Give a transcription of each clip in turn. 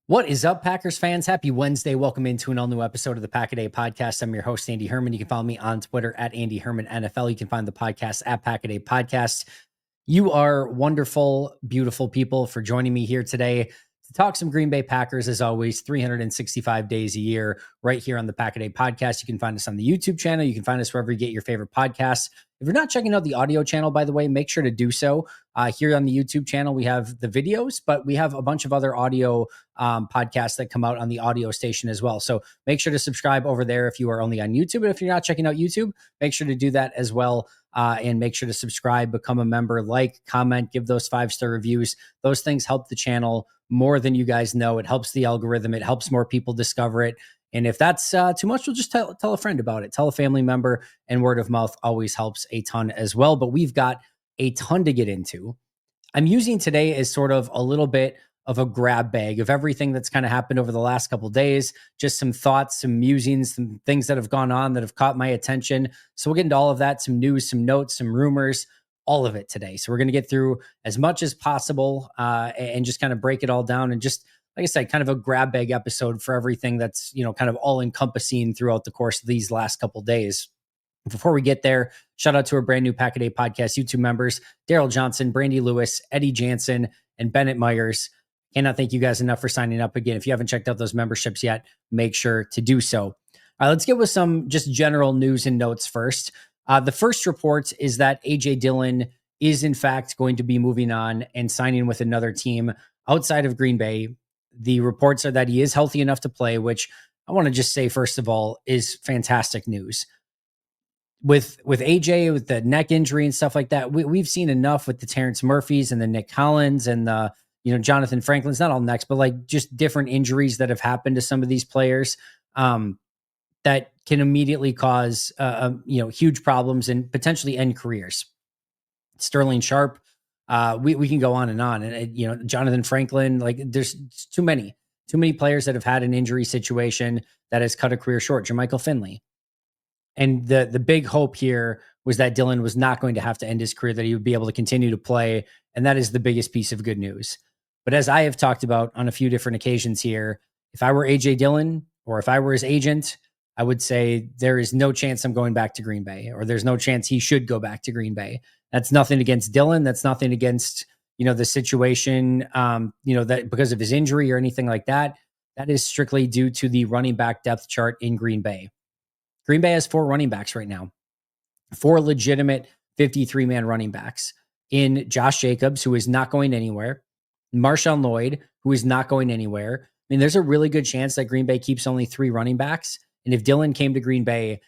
What is up, Packers fans? Happy Wednesday. Welcome into an all-new episode of the Pack-A-Day Podcast. I'm your host, Andy Herman. You can follow me on Twitter at Andy Herman NFL. You can find the podcast at Pack-A-Day Podcast. You are wonderful, beautiful people for joining me here today to talk some Green Bay Packers, as always, 365 days a year, right here on the Pack-A-Day Podcast. You can find us on the YouTube channel. You can find us wherever you get your favorite podcasts. If you're not checking out the audio channel, by the way, make sure to do so. Here on the YouTube channel, we have the videos, but we have a bunch of other audio podcasts that come out on the audio station as well. So make sure to subscribe over there if you are only on YouTube. And if you're not checking out YouTube, make sure to do that as well. And make sure to subscribe, become a member, like, comment, give those 5-star reviews. Those things help the channel more than you guys know. It helps the algorithm. It helps more people discover it. And if that's too much, we'll just tell a friend about it. Tell a family member, and word of mouth always helps a ton as well. But we've got a ton to get into. I'm using today as sort of a little bit of a grab bag of everything that's kind of happened over the last couple of days, just some thoughts, some musings, some things that have gone on that have caught my attention. So we'll get into all of that, some news, some notes, some rumors, all of it today. So we're going to get through as much as possible and just kind of break it all down, and just, like I said, kind of a grab bag episode for everything that's, kind of all encompassing throughout the course of these last couple of days. Before we get there, shout out to our brand new Pack-A-Day Podcast YouTube members, Daryl Johnson, Brandy Lewis, Eddie Jansen, and Bennett Myers. Cannot thank you guys enough for signing up. Again, if you haven't checked out those memberships yet, make sure to do so. All right, let's get with some just general news and notes first. The first report is that A.J. Dillon is in fact going to be moving on and signing with another team outside of Green Bay. The reports are that he is healthy enough to play, which I want to just say, first of all, is fantastic news. With AJ, with the neck injury and stuff like that, we've seen enough with the Terrence Murphys and the Nick Collins and the Jonathan Franklin's, not all necks, but like just different injuries that have happened to some of these players that can immediately cause huge problems and potentially end careers. Sterling Sharp, we can go on, and Jonathan Franklin, like there's too many players that have had an injury situation that has cut a career short. Jermichael Finley. And the big hope here was that Dillon was not going to have to end his career, that he would be able to continue to play. And that is the biggest piece of good news. But as I have talked about on a few different occasions here, if I were A.J. Dillon, or if I were his agent, I would say there is no chance I'm going back to Green Bay, or there's no chance he should go back to Green Bay. That's nothing against Dillon. That's nothing against, the situation, that because of his injury or anything like that. That is strictly due to the running back depth chart in Green Bay. Green Bay has 4 running backs right now, 4 legitimate 53-man running backs in Josh Jacobs, who is not going anywhere, Marshawn Lloyd, who is not going anywhere. I mean, there's a really good chance that Green Bay keeps only 3 running backs. And if Dillon came to Green Bay,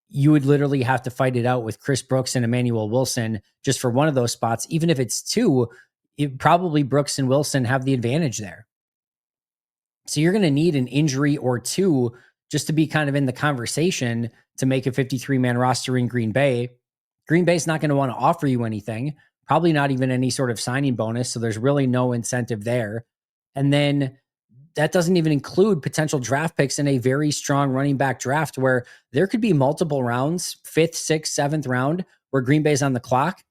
you would literally have to fight it out with Chris Brooks and Emmanuel Wilson just for one of those spots. Even if it's 2, probably Brooks and Wilson have the advantage there. So you're going to need an injury or 2 just to be kind of in the conversation to make a 53-man roster in Green Bay. Green Bay's not going to want to offer you anything, probably not even any sort of signing bonus. So there's really no incentive there. And then that doesn't even include potential draft picks in a very strong running back draft where there could be multiple rounds, 5th, 6th, 7th round, where Green Bay's on the clock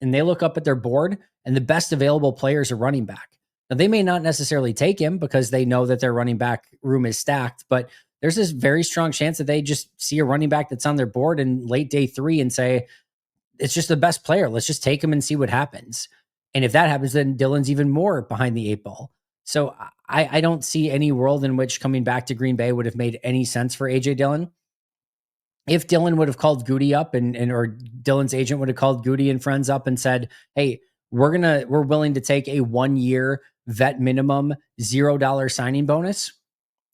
and they look up at their board and the best available player is a running back. Now, they may not necessarily take him because they know that their running back room is stacked, but there's this very strong chance that they just see a running back that's on their board in late day 3 and say, it's just the best player. Let's just take him and see what happens. And if that happens, then Dillon's even more behind the 8 ball. So I don't see any world in which coming back to Green Bay would have made any sense for A.J. Dillon. If Dillon would have called Goody up or Dillon's agent would have called Goody and friends up and said, hey, we're willing to take a 1-year vet minimum $0 signing bonus,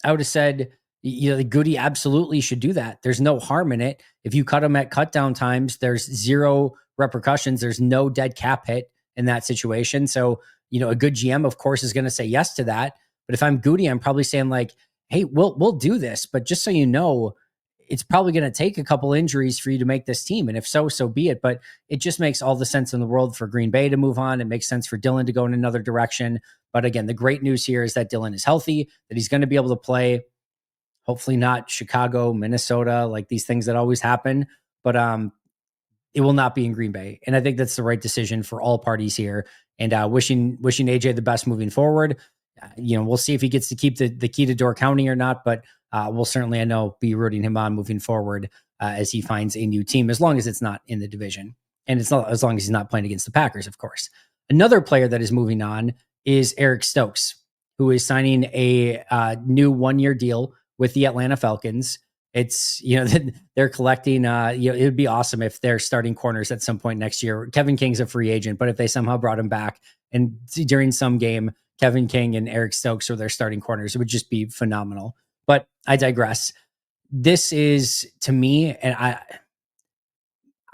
I would have said, Goody absolutely should do that. There's no harm in it. If you cut him at cut down times, there's 0 repercussions. There's no dead cap hit in that situation. So, a good GM, of course, is going to say yes to that. But if I'm Goody, I'm probably saying like, hey, we'll do this. But just so you know, it's probably going to take a couple injuries for you to make this team. And if so, so be it. But it just makes all the sense in the world for Green Bay to move on. It makes sense for Dillon to go in another direction. But again, the great news here is that Dillon is healthy, that he's going to be able to play. Hopefully not Chicago, Minnesota, like these things that always happen, but it will not be in Green Bay. And I think that's the right decision for all parties here. And wishing AJ the best moving forward. We'll see if he gets to keep the key to Door County or not, but we'll certainly, I know, be rooting him on moving forward as he finds a new team, as long as it's not in the division. And it's not as long as he's not playing against the Packers, of course. Another player that is moving on is Eric Stokes, who is signing a new 1-year deal with the Atlanta Falcons. It's, they're collecting, it would be awesome if they're starting corners at some point next year. Kevin King's a free agent, but if they somehow brought him back and during some game, Kevin King and Eric Stokes are their starting corners, it would just be phenomenal. But I digress. This is, to me, and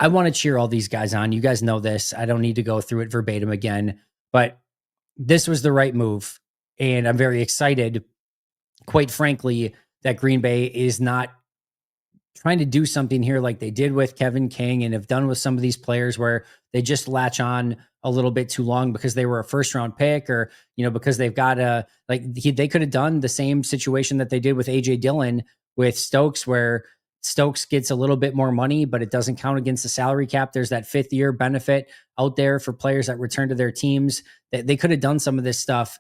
I want to cheer all these guys on. You guys know this. I don't need to go through it verbatim again, but this was the right move. And I'm very excited, quite frankly, that Green Bay is not trying to do something here like they did with Kevin King and have done with some of these players where they just latch on a little bit too long because they were a first round pick or, because they've got they could have done the same situation that they did with AJ Dillon with Stokes, where Stokes gets a little bit more money, but it doesn't count against the salary cap. There's that 5th year benefit out there for players that return to their teams. They could have done some of this stuff.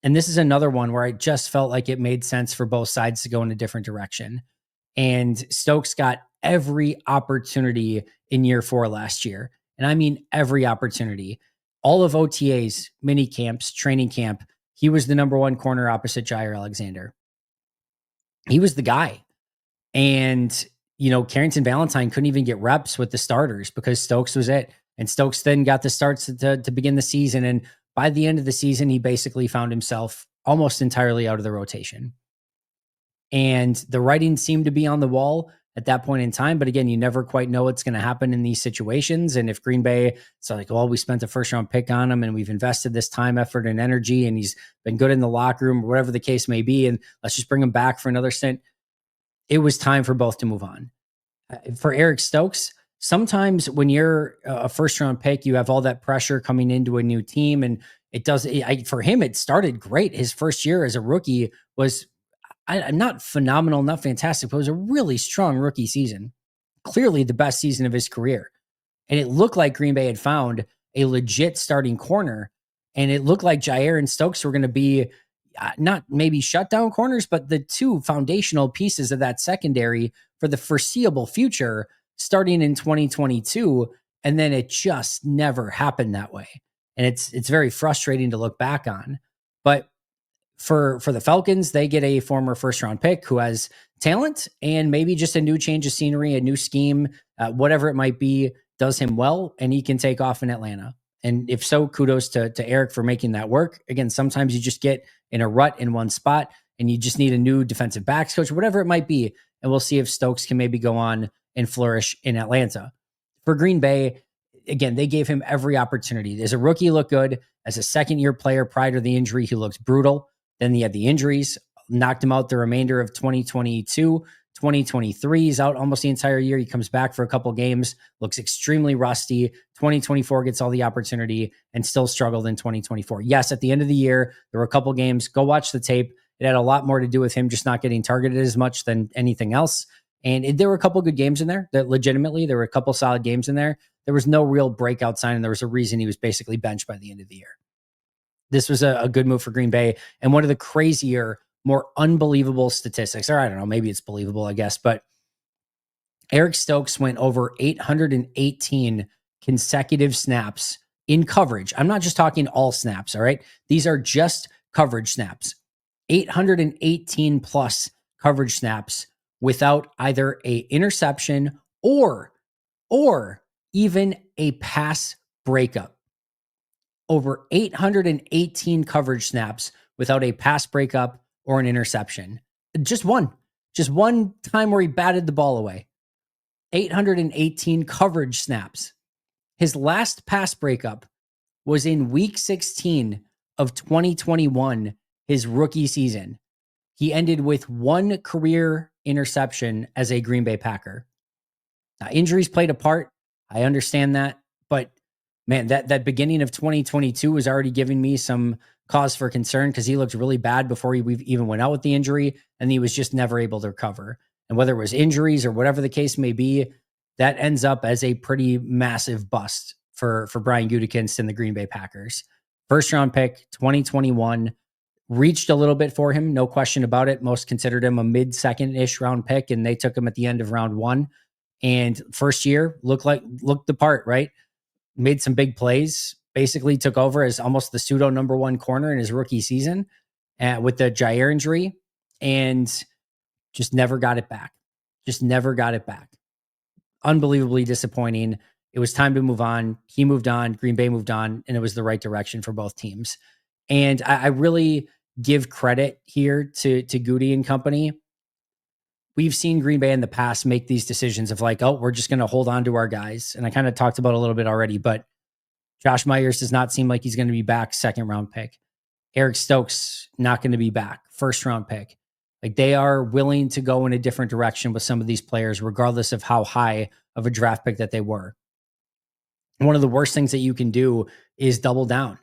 And this is another one where I just felt like it made sense for both sides to go in a different direction. And Stokes got every opportunity in year 4 last year. And I mean, every opportunity. All of OTAs, mini camps, training camp, he was the number 1 corner opposite Jair Alexander. He was the guy. And, Carrington Valentine couldn't even get reps with the starters because Stokes was it. And Stokes then got the starts to begin the season. And by the end of the season, he basically found himself almost entirely out of the rotation. And the writing seemed to be on the wall at that point in time. But again, you never quite know what's going to happen in these situations. And if Green Bay, it's like, well, we spent a 1st round pick on him and we've invested this time, effort, and energy, and he's been good in the locker room or whatever the case may be. And let's just bring him back for another stint. It was time for both to move on. For Eric Stokes, sometimes when you're a 1st round pick, you have all that pressure coming into a new team. And for him, it started great. His first year as a rookie was not phenomenal, not fantastic, but it was a really strong rookie season. Clearly the best season of his career. And it looked like Green Bay had found a legit starting corner. And it looked like Jair and Stokes were going to be not maybe shutdown corners, but the 2 foundational pieces of that secondary for the foreseeable future starting in 2022. And then it just never happened that way. And it's very frustrating to look back on. But for the Falcons, they get a former 1st round pick who has talent and maybe just a new change of scenery, a new scheme, whatever it might be, does him well, and he can take off in Atlanta. And if so, kudos to Eric for making that work. Again, sometimes you just get in a rut in one spot and you just need a new defensive backs coach, whatever it might be. And we'll see if Stokes can maybe go on and flourish in Atlanta. For Green Bay, again, they gave him every opportunity. As a rookie, he looked good. As a 2nd-year player prior to the injury, he looked brutal. Then he had the injuries, knocked him out the remainder of 2022. 2023, he's out almost the entire year. He comes back for a couple games, looks extremely rusty. 2024 gets all the opportunity and still struggled in 2024. Yes, at the end of the year, there were a couple games. Go watch the tape. It had a lot more to do with him just not getting targeted as much than anything else. And there were a couple good games in there that legitimately, there were a couple solid games in there. There was no real breakout sign, and there was a reason he was basically benched by the end of the year. This was a good move for Green Bay and one of the crazier, more unbelievable statistics, or I don't know, maybe it's believable, I guess, but Eric Stokes went over 818 consecutive snaps in coverage. I'm not just talking all snaps, all right? These are just coverage snaps. 818 plus coverage snaps without either a interception or even a pass breakup. Over 818 coverage snaps without a pass breakup or an interception. Just one time where he batted the ball away. 818 coverage snaps. His last pass breakup was in week 16 of 2021, his rookie season. He ended with 1 career interception as a Green Bay Packer. Now, injuries played a part. I understand that, but man, that beginning of 2022 was already giving me some cause for concern because he looked really bad before we even went out with the injury, and he was just never able to recover. And whether it was injuries or whatever the case may be, that ends up as a pretty massive bust for Brian Gutekunst and the Green Bay Packers. 1st round pick, 2021, reached a little bit for him, no question about it. Most considered him a mid-second-ish round pick, and they took him at the end of round 1. And first year looked the part, right? Made some big plays, basically took over as almost the pseudo number 1 corner in his rookie season with the Jair injury, and just never got it back. Just never got it back. Unbelievably disappointing. It was time to move on. He moved on. Green Bay moved on, and it was the right direction for both teams. And I really give credit here to Goody and company. We've seen Green Bay in the past make these decisions of like, oh, we're just going to hold on to our guys. And I kind of talked about it a little bit already, but Josh Myers does not seem like he's going to be back, second round pick. Eric Stokes not going to be back, first round pick. Like, they are willing to go in a different direction with some of these players, regardless of how high of a draft pick that they were. One of the worst things that you can do is double down.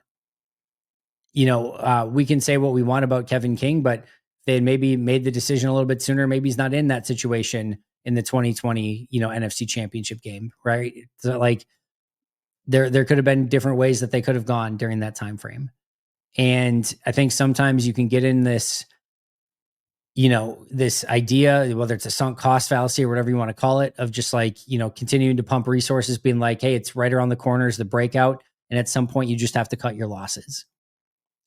We can say what we want about Kevin King, but they had maybe made the decision a little bit sooner. Maybe he's not in that situation in the 2020, NFC Championship game, right? So like, there could have been different ways that they could have gone during that time frame. And I think sometimes you can get in this, this idea, whether it's a sunk cost fallacy or whatever you want to call it, of just like, continuing to pump resources, being like, hey, it's right around the corners, the breakout. And at some point you just have to cut your losses.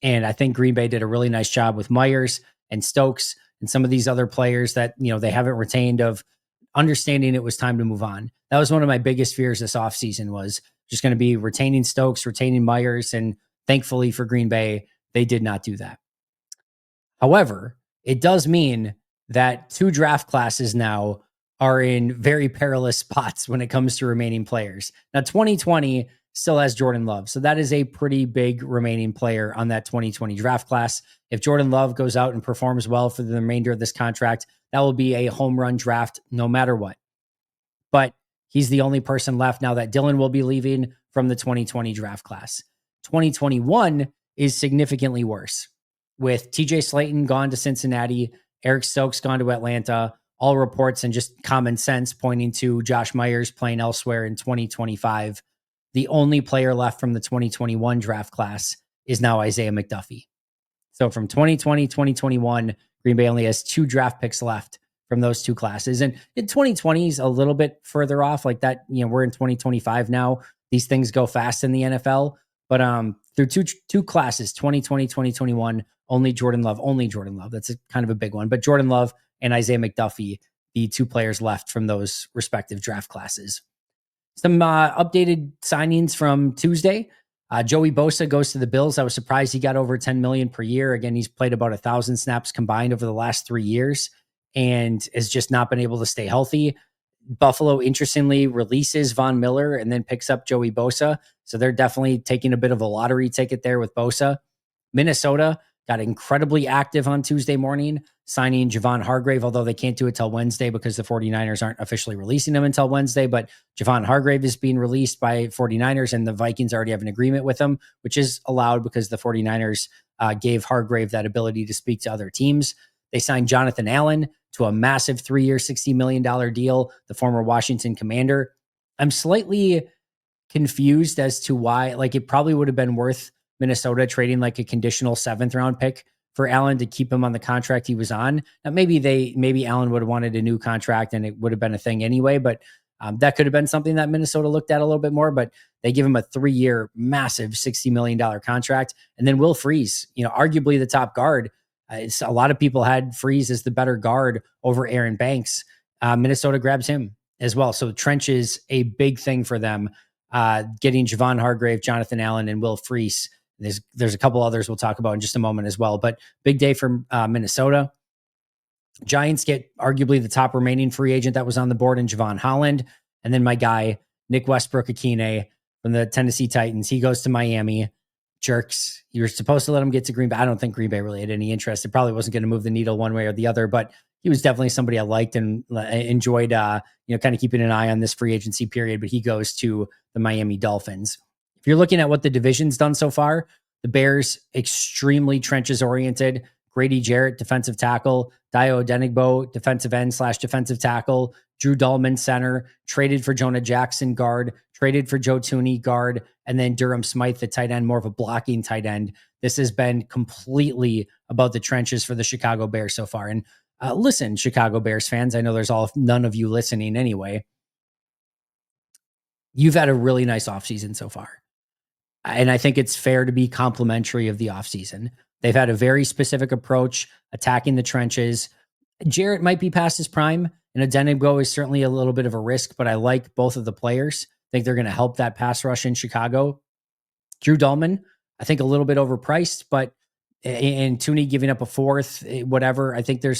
And I think Green Bay did a really nice job with Myers and Stokes and some of these other players that, they haven't retained, of understanding it was time to move on. That was one of my biggest fears this offseason, was just going to be retaining Stokes, retaining Myers. And thankfully for Green Bay, they did not do that. However, it does mean that 2 draft classes now are in very perilous spots when it comes to remaining players. Now, 2020 still has Jordan Love. So that is a pretty big remaining player on that 2020 draft class. If Jordan Love goes out and performs well for the remainder of this contract, that will be a home run draft no matter what. But he's the only person left now that Dylan will be leaving from the 2020 draft class. 2021 is significantly worse, with TJ Slayton gone to Cincinnati, Eric Stokes gone to Atlanta, all reports and just common sense pointing to Josh Myers playing elsewhere in 2025. The only player left from the 2021 draft class is now Isaiah McDuffie. So from 2020, 2021, Green Bay only has 2 draft picks left from those 2 classes. And in 2020 is a little bit further off like that. We're in 2025 now. These things go fast in the NFL. But through two classes, 2020, 2021, only Jordan Love. That's kind of a big one. But Jordan Love and Isaiah McDuffie, the 2 players left from those respective draft classes. Some updated signings from Tuesday. Joey Bosa goes to the Bills. I was surprised he got over $10 million per year. Again, he's played about 1,000 snaps combined over the last 3 years and has just not been able to stay healthy. Buffalo, interestingly, releases Von Miller and then picks up Joey Bosa. So they're definitely taking a bit of a lottery ticket there with Bosa. Minnesota got incredibly active on Tuesday morning, signing Javon Hargrave, although they can't do it till Wednesday because the 49ers aren't officially releasing him until Wednesday. But Javon Hargrave is being released by 49ers, and the Vikings already have an agreement with him, which is allowed because the 49ers gave Hargrave that ability to speak to other teams. They signed Jonathan Allen to a massive 3-year, $60 million deal, the former Washington Commander. I'm slightly confused as to why. Like, it probably would have been worth Minnesota trading like a conditional 7th round pick for Allen to keep him on the contract he was on. Now, maybe Allen would have wanted a new contract and it would have been a thing anyway, but that could have been something that Minnesota looked at a little bit more. But they give him a 3-year, massive $60 million contract. And then Will Freeze, arguably the top guard. A lot of people had Freeze as the better guard over Aaron Banks. Minnesota grabs him as well. So trench is a big thing for them, getting Javon Hargrave, Jonathan Allen, and Will Freeze. There's a couple others we'll talk about in just a moment as well. But big day for Minnesota. Giants get arguably the top remaining free agent that was on the board in Javon Holland. And then my guy, Nick Westbrook-Akine from the Tennessee Titans. He goes to Miami. Jerks. You were supposed to let him get to Green Bay. I don't think Green Bay really had any interest. It probably wasn't going to move the needle one way or the other, but he was definitely somebody I liked and enjoyed, kind of keeping an eye on this free agency period, but he goes to the Miami Dolphins. If you're looking at what the division's done so far, the Bears, extremely trenches oriented. Grady Jarrett, defensive tackle. Dio Denigbo, defensive end / defensive tackle. Drew Dahlman, center, traded for Jonah Jackson, guard, traded for Joe Tooney, guard, and then Durham Smythe, the tight end, more of a blocking tight end. This has been completely about the trenches for the Chicago Bears so far. And listen, Chicago Bears fans, I know there's none of you listening anyway. You've had a really nice offseason so far. And I think it's fair to be complimentary of the offseason. They've had a very specific approach, attacking the trenches. Jarrett might be past his prime, and Adenigbo is certainly a little bit of a risk, but I like both of the players. I think they're going to help that pass rush in Chicago. Drew Dahlman, I think a little bit overpriced, but and Tooney giving up a fourth, whatever. I think they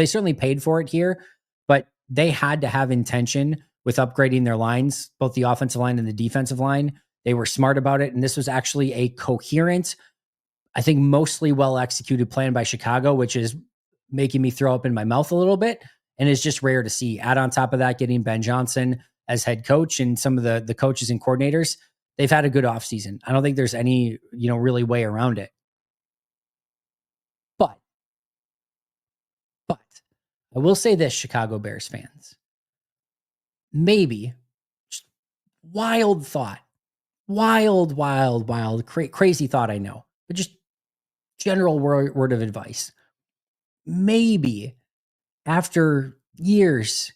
certainly paid for it here, but they had to have intention with upgrading their lines, both the offensive line and the defensive line. They were smart about it, and this was actually a coherent, I think mostly well executed plan by Chicago, which is making me throw up in my mouth a little bit and is just rare to see. Add on top of that, getting Ben Johnson as head coach and some of the coaches and coordinators, they've had a good offseason. I don't think there's any, really way around it. But I will say this, Chicago Bears fans, maybe just wild thought, wild, crazy thought. I know, but just general word of advice. Maybe after years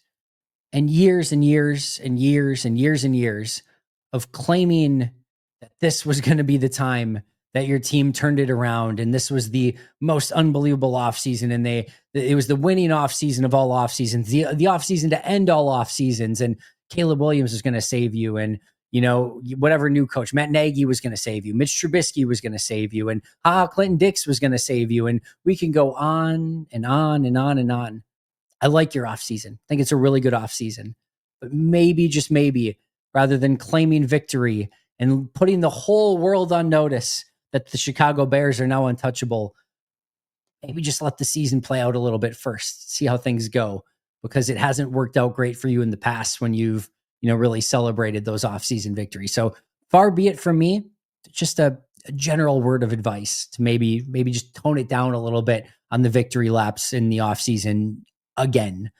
and years and years and years and years and years of claiming that this was going to be the time that your team turned it around and this was the most unbelievable offseason and it was the winning offseason of all off seasons, the offseason to end all off seasons, and Caleb Williams was going to save you, and whatever new coach, Matt Nagy, was going to save you, Mitch Trubisky was going to save you, and Clinton Dix was going to save you, and we can go on and on and on and on. I like your offseason. I think it's a really good offseason. But maybe, just maybe, rather than claiming victory and putting the whole world on notice that the Chicago Bears are now untouchable, maybe just let the season play out a little bit first, see how things go, because it hasn't worked out great for you in the past when you've, really celebrated those offseason victories. So far be it from me, just a general word of advice to maybe just tone it down a little bit on the victory laps in the offseason again.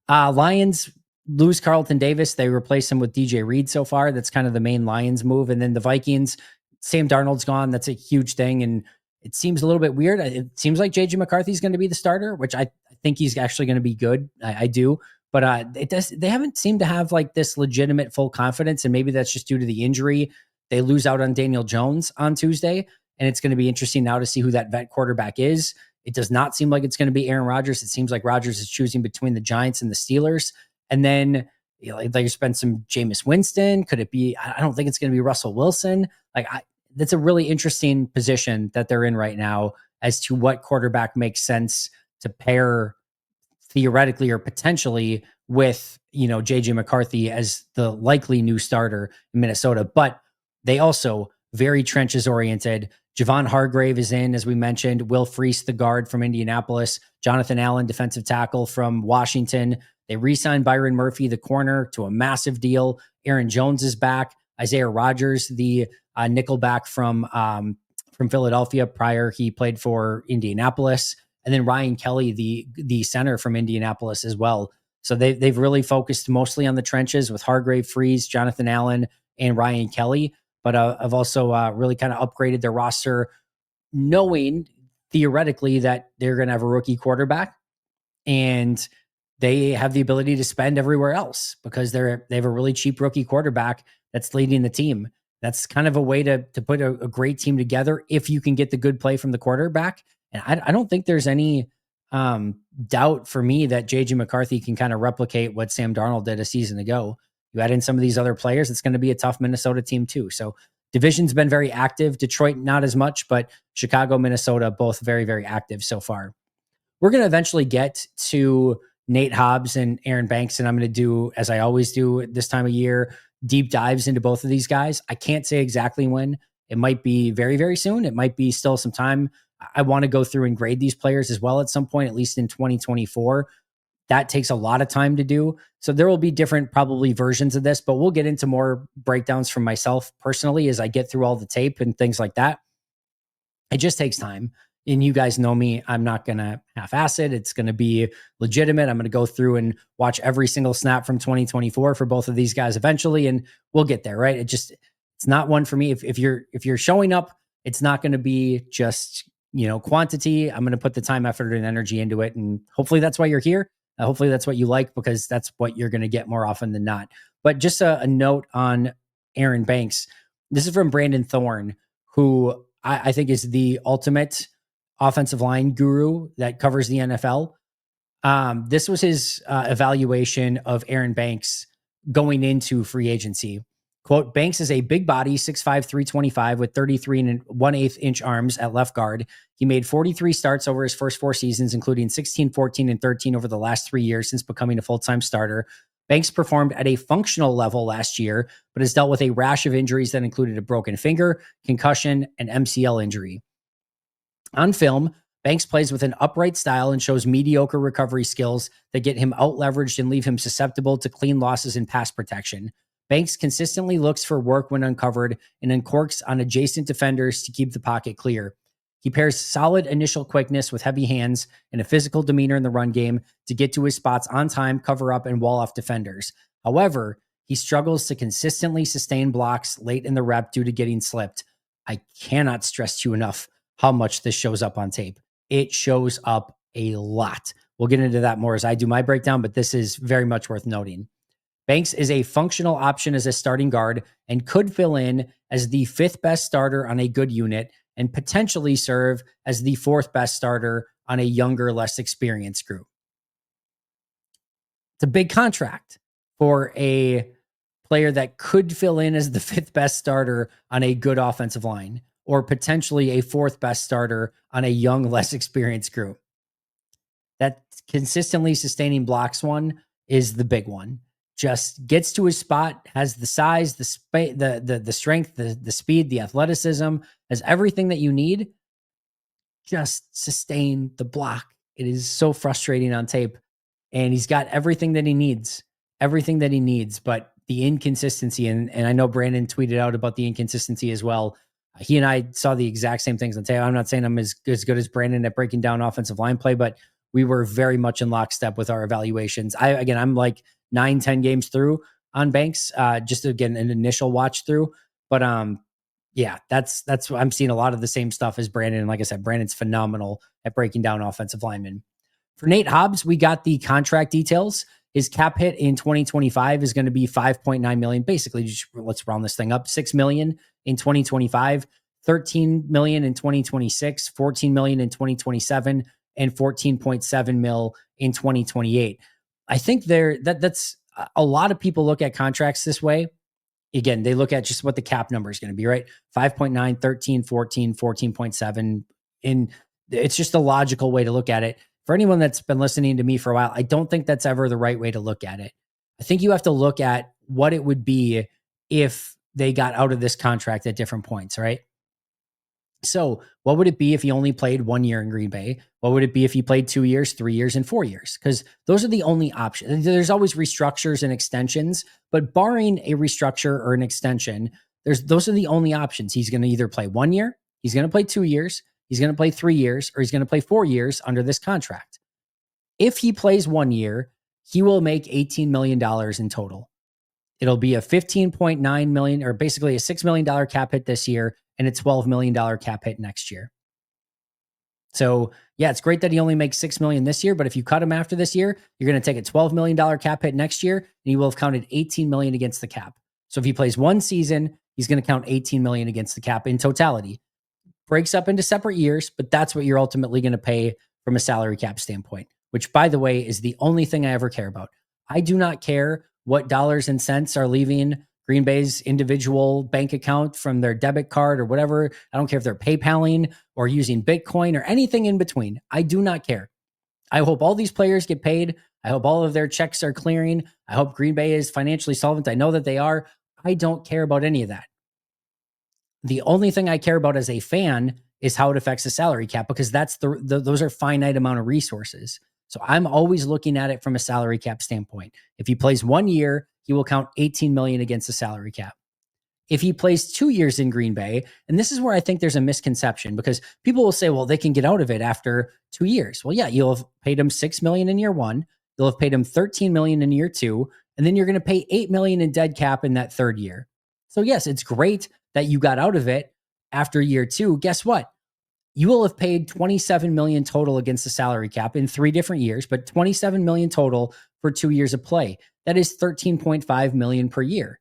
Lions lose Carlton Davis. They replace him with DJ Reed so far. That's kind of the main Lions move. And then the Vikings, Sam Darnold's gone. That's a huge thing. And it seems a little bit weird. It seems like JJ McCarthy's going to be the starter, which I think he's actually going to be good. I do. But they haven't seemed to have like this legitimate full confidence. And maybe that's just due to the injury. They lose out on Daniel Jones on Tuesday. And it's going to be interesting now to see who that vet quarterback is. It does not seem like it's going to be Aaron Rodgers. It seems like Rodgers is choosing between the Giants and the Steelers. And then they spend some Jameis Winston. Could it be? I don't think it's going to be Russell Wilson. That's a really interesting position that they're in right now as to what quarterback makes sense to pair theoretically or potentially with, JJ McCarthy as the likely new starter in Minnesota. But they also very trenches oriented. Javon Hargrave is in, as we mentioned. Will Freese, the guard from Indianapolis. Jonathan Allen, defensive tackle from Washington. They re-signed Byron Murphy, the corner, to a massive deal. Aaron Jones is back. Isaiah Rodgers, the nickelback from Philadelphia. Prior, he played for Indianapolis. And then Ryan Kelly, the center from Indianapolis as well. So they've really focused mostly on the trenches with Hargrave, Freese, Jonathan Allen, and Ryan Kelly. But I've also really kind of upgraded their roster, knowing theoretically that they're going to have a rookie quarterback and they have the ability to spend everywhere else because they have a really cheap rookie quarterback that's leading the team. That's kind of a way to put a great team together if you can get the good play from the quarterback. And I don't think there's any doubt for me that JJ McCarthy can kind of replicate what Sam Darnold did a season ago. You add in some of these other players, it's going to be a tough Minnesota team too. So division's been very active. Detroit, not as much, but Chicago, Minnesota, both very, very active so far. We're going to eventually get to Nate Hobbs and Aaron Banks, and I'm going to do, as I always do this time of year, deep dives into both of these guys. I can't say exactly when. It might be very, very soon. It might be still some time. I want to go through and grade these players as well at some point, at least in 2024. That takes a lot of time to do. So there will be different probably versions of this, but we'll get into more breakdowns from myself personally as I get through all the tape and things like that. It just takes time. and you guys know me, I'm not going to half-ass it. It's going to be legitimate. I'm going to go through and watch every single snap from 2024 for both of these guys eventually, and we'll get there, right? It's not one for me. If you're showing up, it's not going to be just, quantity. I'm going to put the time, effort, and energy into it, and hopefully that's why you're here. Hopefully that's what you like, because that's what you're going to get more often than not. But just a note on Aaron Banks. This is from Brandon Thorne, who I think is the ultimate offensive line guru that covers the NFL. This was his evaluation of Aaron Banks going into free agency. Quote, Banks is a big body, 6'5", 325 with 33 and 1/8 inch arms at left guard. He made 43 starts over his first 4 seasons, including 16, 14, and 13 over the last 3 years since becoming a full-time starter. Banks performed at a functional level last year, but has dealt with a rash of injuries that included a broken finger, concussion, and MCL injury. On film, Banks plays with an upright style and shows mediocre recovery skills that get him out-leveraged and leave him susceptible to clean losses in pass protection. Banks consistently looks for work when uncovered and uncorks on adjacent defenders to keep the pocket clear. He pairs solid initial quickness with heavy hands and a physical demeanor in the run game to get to his spots on time, cover up, and wall off defenders. However, he struggles to consistently sustain blocks late in the rep due to getting slipped. I cannot stress to you enough how much this shows up on tape. It shows up a lot. We'll get into that more as I do my breakdown, but this is very much worth noting. Banks is a functional option as a starting guard and could fill in as the 5th best starter on a good unit and potentially serve as the 4th best starter on a younger, less experienced group. It's a big contract for a player that could fill in as the 5th best starter on a good offensive line, or potentially a 4th best starter on a young, less experienced group. That consistently sustaining blocks one is the big one. Just gets to his spot, has the size, the strength, the speed, the athleticism, has everything that you need. Just sustain the block. It is so frustrating on tape. And he's got everything that he needs, but the inconsistency, and I know Brandon tweeted out about the inconsistency as well. He and I saw the exact same things on tape. I'm not saying I'm as good as Brandon at breaking down offensive line play, but we were very much in lockstep with our evaluations. I'm like 9-10 games through on Banks, just to get an initial watch through. But yeah, that's I'm seeing a lot of the same stuff as Brandon. And like I said, Brandon's phenomenal at breaking down offensive linemen. For Nate Hobbs, we got the contract details. His cap hit in 2025 is going to be $5.9 million. Basically, just let's round this thing up. $6 million in 2025, $13 million in 2026, $14 million in 2027, and $14.7 million in 2028. I think that's a lot of people look at contracts this way. Again, they look at just what the cap number is going to be, right? 5.9, 13, 14, 14.7. And it's just a logical way to look at it. For anyone that's been listening to me for a while, I don't think that's ever the right way to look at it. I think you have to look at what it would be if they got out of this contract at different points, right? So what would it be if he only played 1 year in Green Bay? What would it be if he played 2 years, 3 years, and 4 years? Because those are the only options. There's always restructures and extensions, but barring a restructure or an extension, those are the only options. He's going to either play 1 year, he's going to play 2 years, he's going to play 3 years, or he's going to play 4 years under this contract. If he plays 1 year, he will make $18 million in total. It'll be a $15.9 million, or basically a $6 million cap hit this year and a $12 million cap hit next year. So yeah, it's great that he only makes $6 million this year, but if you cut him after this year, you're going to take a $12 million cap hit next year, and he will have counted $18 million against the cap. So if he plays 1 season, he's going to count $18 million against the cap in totality. Breaks up into separate years, but that's what you're ultimately going to pay from a salary cap standpoint, which, by the way, is the only thing I ever care about. I do not care what dollars and cents are leaving Green Bay's individual bank account from their debit card or whatever. I don't care if they're PayPaling or using Bitcoin or anything in between. I do not care. I hope all these players get paid. I hope all of their checks are clearing. I hope Green Bay is financially solvent. I know that they are. I don't care about any of that. The only thing I care about as a fan is how it affects the salary cap, because that's those are finite amount of resources. So I'm always looking at it from a salary cap standpoint. If he plays 1 year, he will count $18 million against the salary cap. If he plays 2 years in Green Bay, and this is where I think there's a misconception because people will say, well, they can get out of it after 2 years. Well, yeah, you'll have paid him $6 million in year one. You'll have paid him $13 million in year two, and then you're going to pay $8 million in dead cap in that third year. So yes, it's great that you got out of it after year two. Guess what? You will have paid $27 million total against the salary cap in 3 different years, but $27 million total for 2 years of play. That is $13.5 million per year.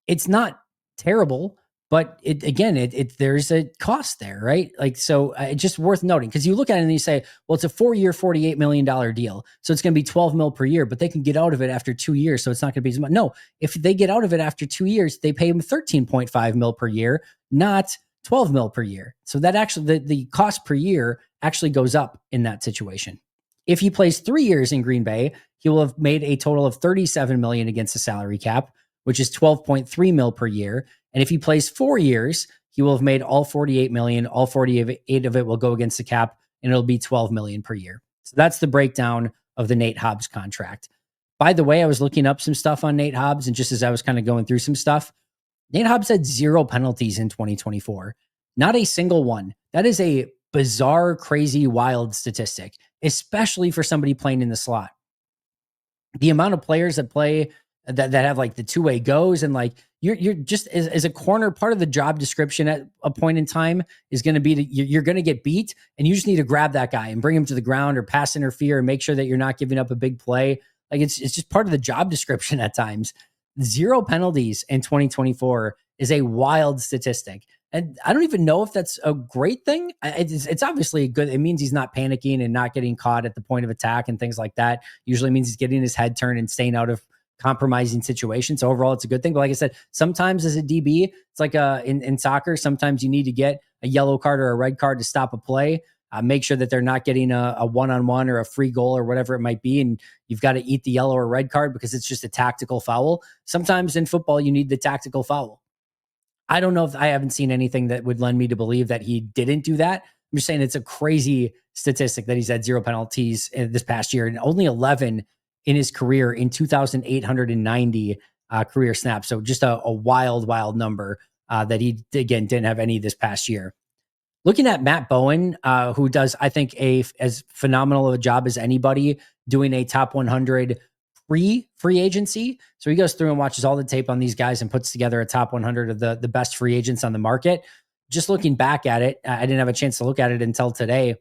It's not terrible, but there's a cost there, right? Like, so it's just worth noting because you look at it and you say, well, it's a 4-year, $48 million deal. So it's going to be 12 mil per year, but they can get out of it after 2 years. So it's not going to be as much. No, if they get out of it after 2 years, they pay them 13.5 mil per year, not 12 mil per year. So that actually, the cost per year actually goes up in that situation. If he plays 3 years in Green Bay, he will have made a total of 37 million against the salary cap, which is 12.3 mil per year. And if he plays 4 years, he will have made all 48 million. All 48 of it will go against the cap, and it'll be 12 million per year. So that's the breakdown of the Nate Hobbs contract. By the way, I was looking up some stuff on Nate Hobbs, and just as I was kind of going through some stuff, Nate Hobbs had 0 penalties in 2024. Not a single one. That is a bizarre, crazy, wild statistic, especially for somebody playing in the slot. The amount of players that play that have like the two-way goes and like you're just as a corner, part of the job description at a point in time is going to be you're going to get beat and you just need to grab that guy and bring him to the ground or pass interfere and make sure that you're not giving up a big play. Like it's just part of the job description at times. 0 penalties in 2024 is a wild statistic. And I don't even know if that's a great thing. It's obviously good. It means he's not panicking and not getting caught at the point of attack and things like that. Usually means he's getting his head turned and staying out of compromising situations. So overall, it's a good thing. But like I said, sometimes as a DB, it's like in soccer, sometimes you need to get a yellow card or a red card to stop a play. Make sure that they're not getting a one-on-one or a free goal or whatever it might be. And you've got to eat the yellow or red card because it's just a tactical foul. Sometimes in football, you need the tactical foul. I don't know if I haven't seen anything that would lend me to believe that he didn't do that. I'm just saying it's a crazy statistic that he's had 0 penalties in this past year and only 11 in his career in 2,890 career snaps. So just a wild, wild number that he, again, didn't have any this past year. Looking at Matt Bowen, who does, I think, as phenomenal of a job as anybody doing a top 100 free agency. So he goes through and watches all the tape on these guys and puts together a top 100 of the best free agents on the market. Just looking back at it, I didn't have a chance to look at it until today.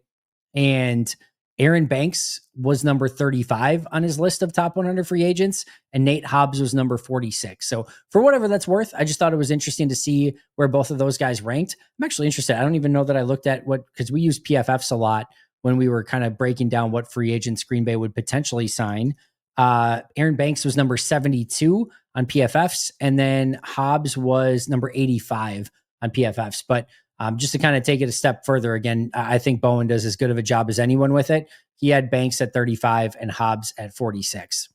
And Aaron Banks was number 35 on his list of top 100 free agents, and Nate Hobbs was number 46. So for whatever that's worth, I just thought it was interesting to see where both of those guys ranked. I'm actually interested. I don't even know that I looked at because we use PFFs a lot when we were kind of breaking down what free agents Green Bay would potentially sign. Aaron Banks was number 72 on PFFs, and then Hobbs was number 85 on PFFs. But just to kind of take it a step further, again, I think Bowen does as good of a job as anyone with it. He had Banks at 35 and Hobbs at 46.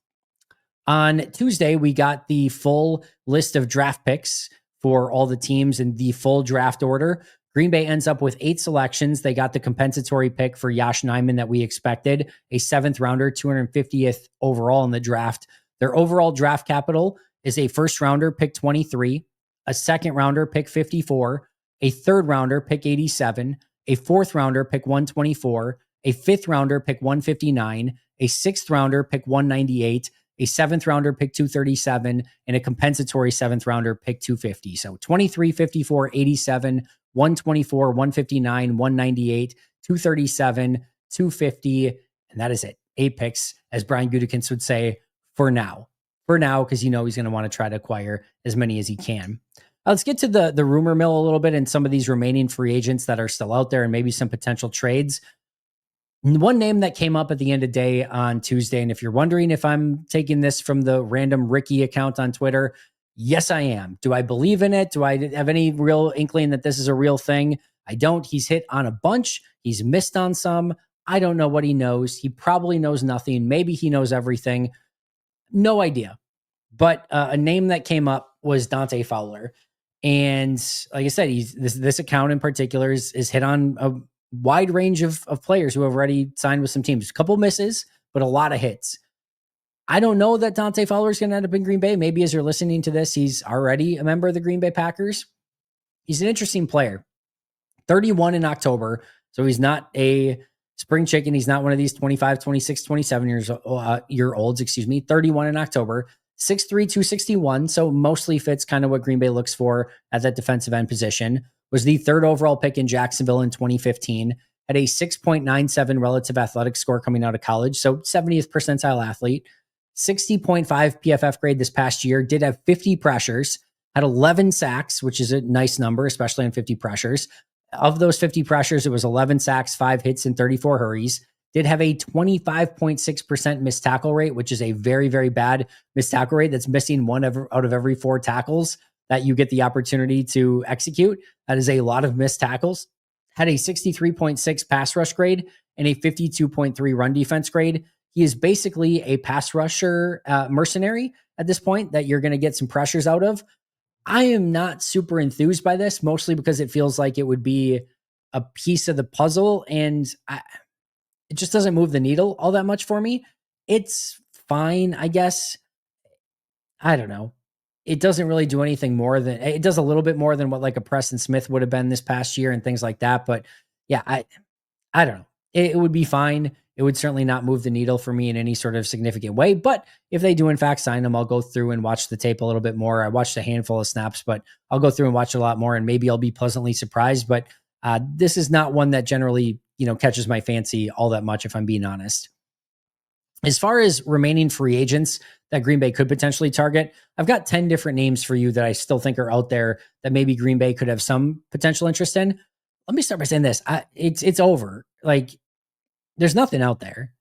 On Tuesday, we got the full list of draft picks for all the teams in the full draft order. Green Bay ends up with 8 selections. They got the compensatory pick for Yosh Nijman that we expected, a 7th rounder, 250th overall in the draft. Their overall draft capital is a 1st rounder, pick 23, a 2nd rounder, pick 54, a 3rd rounder, pick 87, a 4th rounder, pick 124, a 5th rounder, pick 159, a 6th rounder, pick 198, a 7th rounder, pick 237, and a compensatory 7th rounder, pick 250. So 23, 54, 87, 124, 159, 198, 237, 250, and that is it. 8 picks, as Brian Gutekunst would say, for now. For now, because he's going to want to try to acquire as many as he can. Let's get to the rumor mill a little bit and some of these remaining free agents that are still out there and maybe some potential trades. One name that came up at the end of the day on Tuesday, and if you're wondering if I'm taking this from the random Ricky account on Twitter, yes, I am. Do I believe in it? Do I have any real inkling that this is a real thing? I don't. He's hit on a bunch. He's missed on some. I don't know what he knows. He probably knows nothing. Maybe he knows everything. No idea. But a name that came up was Dante Fowler. And like I said, this account in particular is hit on a wide range of players who have already signed with some teams. A couple misses, but a lot of hits. I don't know that Dante Fowler is going to end up in Green Bay. Maybe as you're listening to this, he's already a member of the Green Bay Packers. He's an interesting player. 31 in October. So he's not a spring chicken. He's not one of these 25, 26, 27 year olds, 31 in October, 6'3", 261. So mostly fits kind of what Green Bay looks for at that defensive end position. Was the third overall pick in Jacksonville in 2015. Had a 6.97 relative athletic score coming out of college. So 70th percentile athlete. 60.5 PFF grade this past year. Did have 50 pressures. Had 11 sacks, which is a nice number, especially on 50 pressures. Of those 50 pressures, it was 11 sacks, 5 hits, and 34 hurries. Did have a 25.6% missed tackle rate, which is a very, very bad missed tackle rate. That's missing one out of every 4 tackles that you get the opportunity to execute. That is a lot of missed tackles. Had a 63.6 pass rush grade and a 52.3 run defense grade. He is basically a pass rusher mercenary at this point that you're going to get some pressures out of. I am not super enthused by this, mostly because it feels like it would be a piece of the puzzle, and it just doesn't move the needle all that much for me. It's fine, I guess. I don't know. It doesn't really do anything more than it does a little bit more than what like a Preston Smith would have been this past year and things like that. But yeah, I don't know. It would be fine. It would certainly not move the needle for me in any sort of significant way. But if they do in fact sign him, I'll go through and watch the tape a little bit more. I watched a handful of snaps, but I'll go through and watch a lot more, and maybe I'll be pleasantly surprised. But this is not one that generally, catches my fancy all that much, if I'm being honest. As far as remaining free agents that Green Bay could potentially target, I've got 10 different names for you that I still think are out there that maybe Green Bay could have some potential interest in. Let me start by saying this. It's over. Like, there's nothing out there.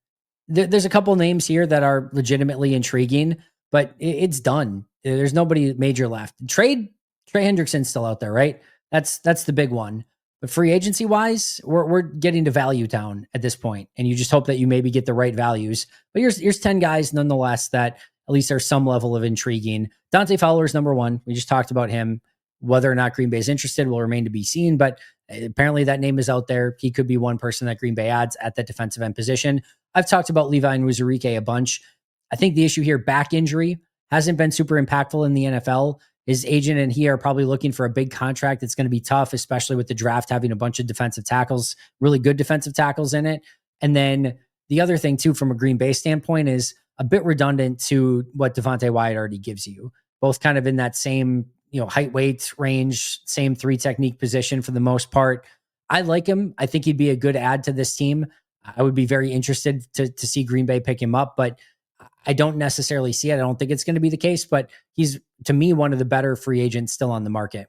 There's a couple names here that are legitimately intriguing, but it's done. There's nobody major left. Trey Hendrickson's still out there, right? That's the big one. But free agency wise, we're getting to value town at this point, and you just hope that you maybe get the right values. But here's 10 guys nonetheless that at least are some level of intriguing. Dante Fowler is number one. We just talked about him. Whether or not Green Bay is interested will remain to be seen, but apparently that name is out there. He could be one person that Green Bay adds at that defensive end position. I've talked about Levi Onwuzurike a bunch. I think the issue here, back injury, hasn't been super impactful in the NFL. His agent and he are probably looking for a big contract. It's going to be tough, especially with the draft having a bunch of defensive tackles, really good defensive tackles in it. And then the other thing too, from a Green Bay standpoint, is a bit redundant to what Devonte Wyatt already gives you. Both kind of in that same, height, weight range, same 3 technique position for the most part. I like him. I think he'd be a good add to this team. I would be very interested to see Green Bay pick him up, but I don't necessarily see it. I don't think it's going to be the case, but he's, to me, one of the better free agents still on the market.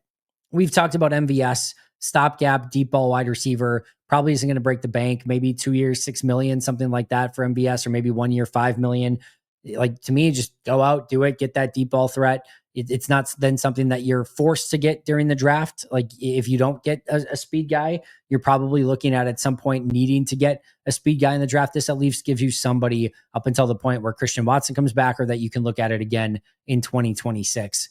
We've talked about MVS, stopgap, deep ball wide receiver, probably isn't going to break the bank, maybe 2 years, $6 million, something like that for MVS, or maybe 1 year, $5 million. Like, to me, just go out, do it, get that deep ball threat. It's not then something that you're forced to get during the draft. Like, if you don't get a speed guy, you're probably looking at some point needing to get a speed guy in the draft. This at least gives you somebody up until the point where Christian Watson comes back, or that you can look at it again in 2026.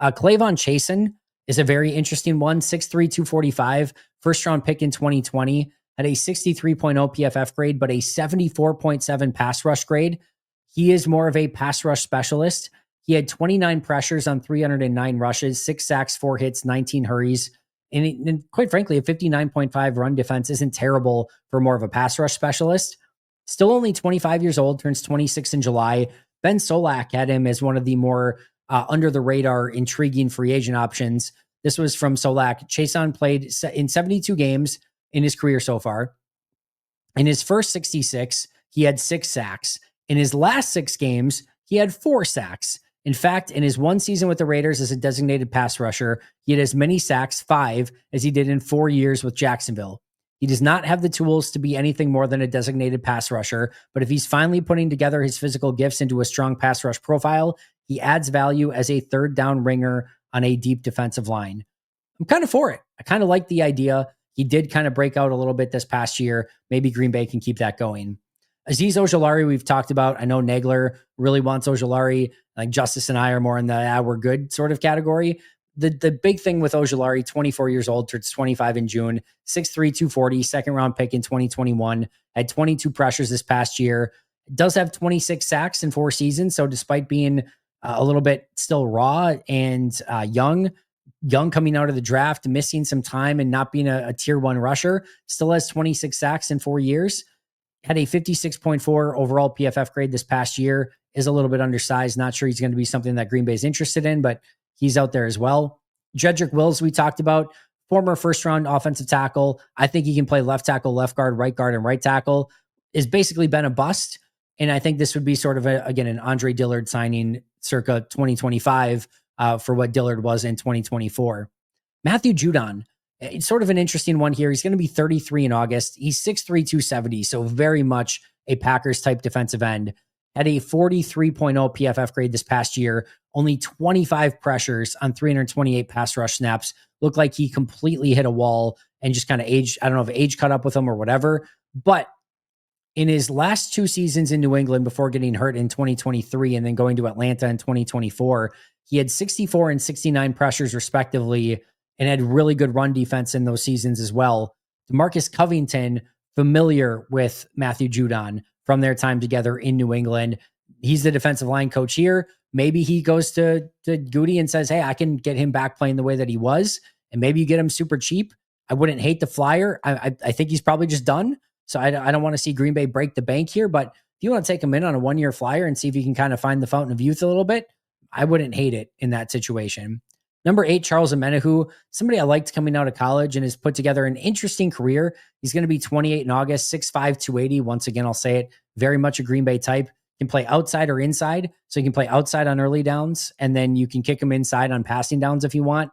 Clavon Chasen is a very interesting one. 6'3", 245, first round pick in 2020, had a 63.0 PFF grade, but a 74.7 pass rush grade. He is more of a pass rush specialist. He had 29 pressures on 309 rushes, 6 sacks, 4 hits, 19 hurries. And quite frankly, a 59.5 run defense isn't terrible for more of a pass rush specialist. Still only 25 years old, turns 26 in July. Ben Solak had him as one of the more under the radar, intriguing free agent options. This was from Solak. Chason played in 72 games in his career so far. In his first 66, he had 6 sacks. In his last 6 games, he had 4 sacks. In fact, in his 1 season with the Raiders as a designated pass rusher, he had as many sacks, 5, as he did in 4 years with Jacksonville. He does not have the tools to be anything more than a designated pass rusher, but if he's finally putting together his physical gifts into a strong pass rush profile, he adds value as a third down ringer on a deep defensive line. I'm kind of for it. I kind of like the idea. He did kind of break out a little bit this past year. Maybe Green Bay can keep that going. Azeez Ojulari, we've talked about. I know Nagler really wants Ojulari. Like Justice and I are more in the we're good sort of category. The big thing with Ojulari, 24 years old, turns 25 in June, 6'3", 240, second round pick in 2021, had 22 pressures this past year. Does have 26 sacks in 4 seasons. So despite being a little bit still raw and young coming out of the draft, missing some time and not being a tier one rusher, still has 26 sacks in 4 years. Had a 56.4 overall PFF grade this past year, is a little bit undersized. Not sure he's going to be something that Green Bay is interested in, but he's out there as well. Jedrick Wills, we talked about, former first round offensive tackle. I think he can play left tackle, left guard, and right tackle. Is basically been a bust. And I think this would be sort of, again, an Andre Dillard signing circa 2025 for what Dillard was in 2024. Matthew Judon, it's sort of an interesting one here. He's going to be 33 in August. He's 6'3", 270, so very much a Packers type defensive end. Had a 43.0 PFF grade this past year, only 25 pressures on 328 pass rush snaps. Looked like he completely hit a wall and just kind of age. I don't know if age caught up with him or whatever, but in his last 2 seasons in New England before getting hurt in 2023 and then going to Atlanta in 2024, he had 64 and 69 pressures respectively and had really good run defense in those seasons as well. DeMarcus Covington, familiar with Matthew Judon from their time together in New England. He's the defensive line coach here. Maybe he goes to Goody and says, hey, I can get him back playing the way that he was. And maybe you get him super cheap. I wouldn't hate the flyer. I think he's probably just done. So I don't want to see Green Bay break the bank here, but if you want to take him in on a 1-year flyer and see if you can kind of find the fountain of youth a little bit, I wouldn't hate it in that situation. Number 8, Charles Omenihu, somebody I liked coming out of college and has put together an interesting career. He's going to be 28 in August, 6'5", 280. Once again, I'll say it, very much a Green Bay type. Can play outside or inside. So you can play outside on early downs, and then you can kick him inside on passing downs if you want.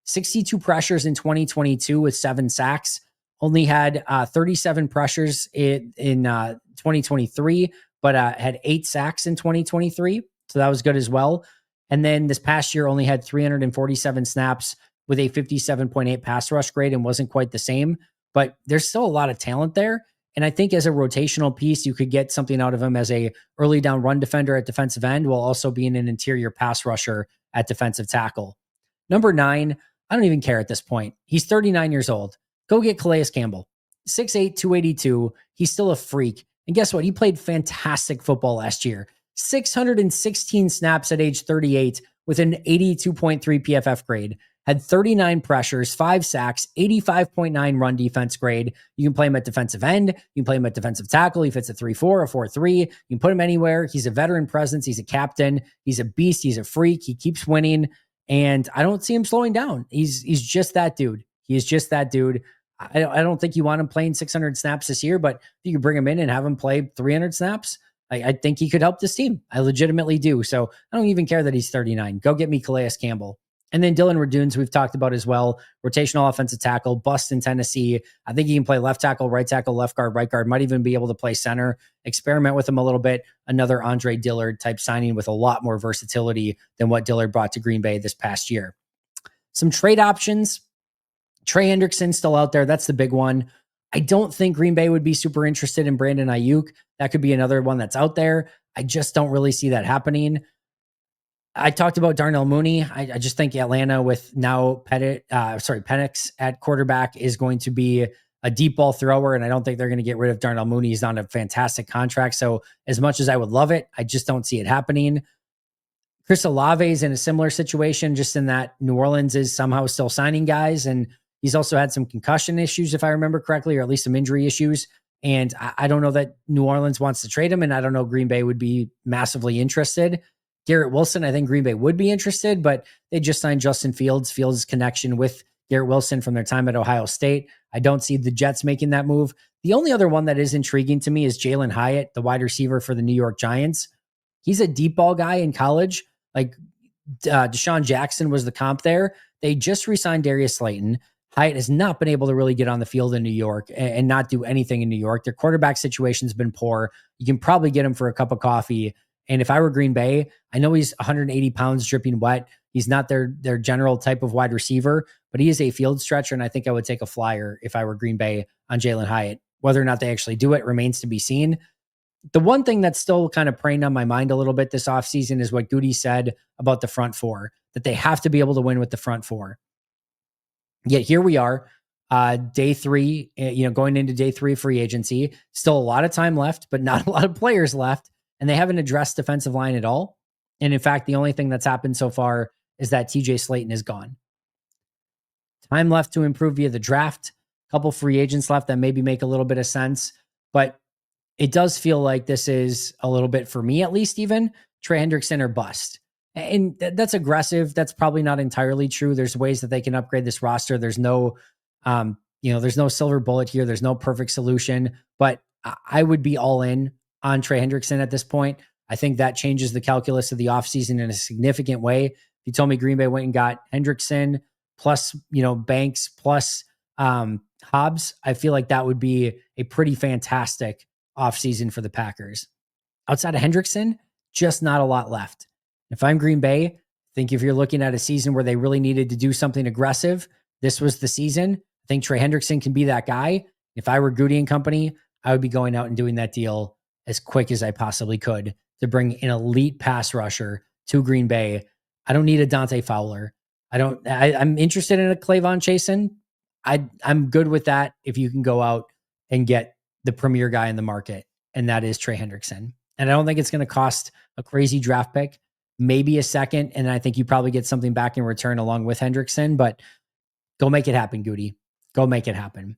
62 pressures in 2022 with 7 sacks. Only had 37 pressures in 2023, but had 8 sacks in 2023. So that was good as well. And then this past year only had 347 snaps with a 57.8 pass rush grade and wasn't quite the same. But there's still a lot of talent there. And I think as a rotational piece, you could get something out of him as a early down run defender at defensive end while also being an interior pass rusher at defensive tackle. Number 9, I don't even care at this point. He's 39 years old. Go get Calais Campbell. 6'8", 282. He's still a freak. And guess what? He played fantastic football last year. 616 snaps at age 38 with an 82.3 PFF grade. Had 39 pressures, 5 sacks, 85.9 run defense grade. You can play him at defensive end. You can play him at defensive tackle. He fits a 3-4, a 4-3. You can put him anywhere. He's a veteran presence. He's a captain. He's a beast. He's a freak. He keeps winning. And I don't see him slowing down. He's just that dude. He is just that dude. I don't think you want him playing 600 snaps this year, but if you could bring him in and have him play 300 snaps, I think he could help this team. I legitimately do. So I don't even care that he's 39. Go get me Calais Campbell. And then Dylan Raduns, we've talked about as well. Rotational offensive tackle, bust in Tennessee. I think he can play left tackle, right guard, right guard, might even be able to play center. Experiment with him a little bit. Another Andre Dillard type signing with a lot more versatility than what Dillard brought to Green Bay this past year. Some trade options. Trey Hendrickson still out there. That's the big one. I don't think Green Bay would be super interested in Brandon Ayuk. That could be another one that's out there. I just don't really see that happening. I talked about Darnell Mooney. I just think Atlanta with now Penix at quarterback is going to be a deep ball thrower, and I don't think they're going to get rid of Darnell Mooney. He's on a fantastic contract. So as much as I would love it, I just don't see it happening. Chris Olave is in a similar situation, just in that New Orleans is somehow still signing guys, and he's also had some concussion issues, if I remember correctly, or at least some injury issues. And I don't know that New Orleans wants to trade him, and I don't know Green Bay would be massively interested. Garrett Wilson, I think Green Bay would be interested, but they just signed Justin Fields. Fields' connection with Garrett Wilson from their time at Ohio State. I don't see the Jets making that move. The only other one that is intriguing to me is Jalen Hyatt, the wide receiver for the New York Giants. He's a deep ball guy in college. Like Deshaun Jackson was the comp there. They just re-signed Darius Slayton. Hyatt has not been able to really get on the field in New York and not do anything in New York. Their quarterback situation's been poor. You can probably get him for a cup of coffee. And if I were Green Bay, I know he's 180 pounds dripping wet. He's not their general type of wide receiver, but he is a field stretcher. And I think I would take a flyer if I were Green Bay on Jalen Hyatt. Whether or not they actually do it remains to be seen. The one thing that's still kind of preying on my mind a little bit this offseason is what Goody said about the front four, that they have to be able to win with the front four. Yet here we are. Day three, going into day three free agency, still a lot of time left, but not a lot of players left. And they haven't addressed defensive line at all. And in fact, the only thing that's happened so far is that TJ Slayton is gone. Time left to improve via the draft. A couple free agents left that maybe make a little bit of sense. But it does feel like this is a little bit, for me at least, even Trey Hendrickson or bust. And that's aggressive. That's probably not entirely true. There's ways that they can upgrade this roster. There's no, there's no silver bullet here. There's no perfect solution, but I would be all in on Trey Hendrickson at this point. I think that changes the calculus of the offseason in a significant way. If you told me Green Bay went and got Hendrickson plus, Banks plus Hobbs, I feel like that would be a pretty fantastic offseason for the Packers. Outside of Hendrickson, just not a lot left. If I'm Green Bay, I think if you're looking at a season where they really needed to do something aggressive, this was the season. I think Trey Hendrickson can be that guy. If I were Goody and company, I would be going out and doing that deal as quick as I possibly could to bring an elite pass rusher to Green Bay. I don't need a Dante Fowler. I'm interested in a Clavon Chasen. I'm good with that if you can go out and get the premier guy in the market, and that is Trey Hendrickson. And I don't think it's going to cost a crazy draft pick, maybe a second. And I think you probably get something back in return along with Hendrickson, but go make it happen, Goody. Go make it happen.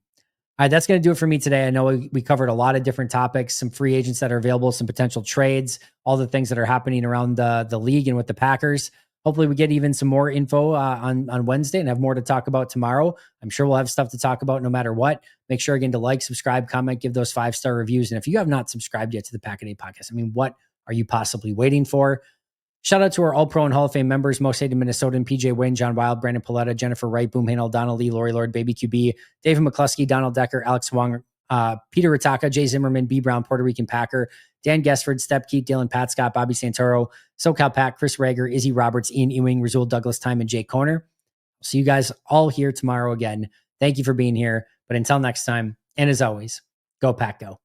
All right, that's going to do it for me today. I know we covered a lot of different topics, some free agents that are available, some potential trades, all the things that are happening around the league and with the Packers. Hopefully we get even some more info on Wednesday and have more to talk about tomorrow. I'm sure we'll have stuff to talk about no matter what. Make sure again to like, subscribe, comment, give those 5-star reviews. And if you have not subscribed yet to the Pack a Day podcast, what are you possibly waiting for? Shout out to our All-Pro and Hall of Fame members, Most Hated Minnesotan, PJ Wynn, John Wild, Brandon Paletta, Jennifer Wright, Boom Hanel, Donald Lee, Lori Lord, Baby QB, David McCluskey, Donald Decker, Alex Wong, Peter Ritaka, Jay Zimmerman, B. Brown, Puerto Rican Packer, Dan Gesford, Step Keith, Dylan Pat Scott, Bobby Santoro, SoCal Pack, Chris Rager, Izzy Roberts, Ian Ewing, Razul Douglas Time, and Jake Corner. See you guys all here tomorrow again. Thank you for being here. But until next time, and as always, go Pack Go.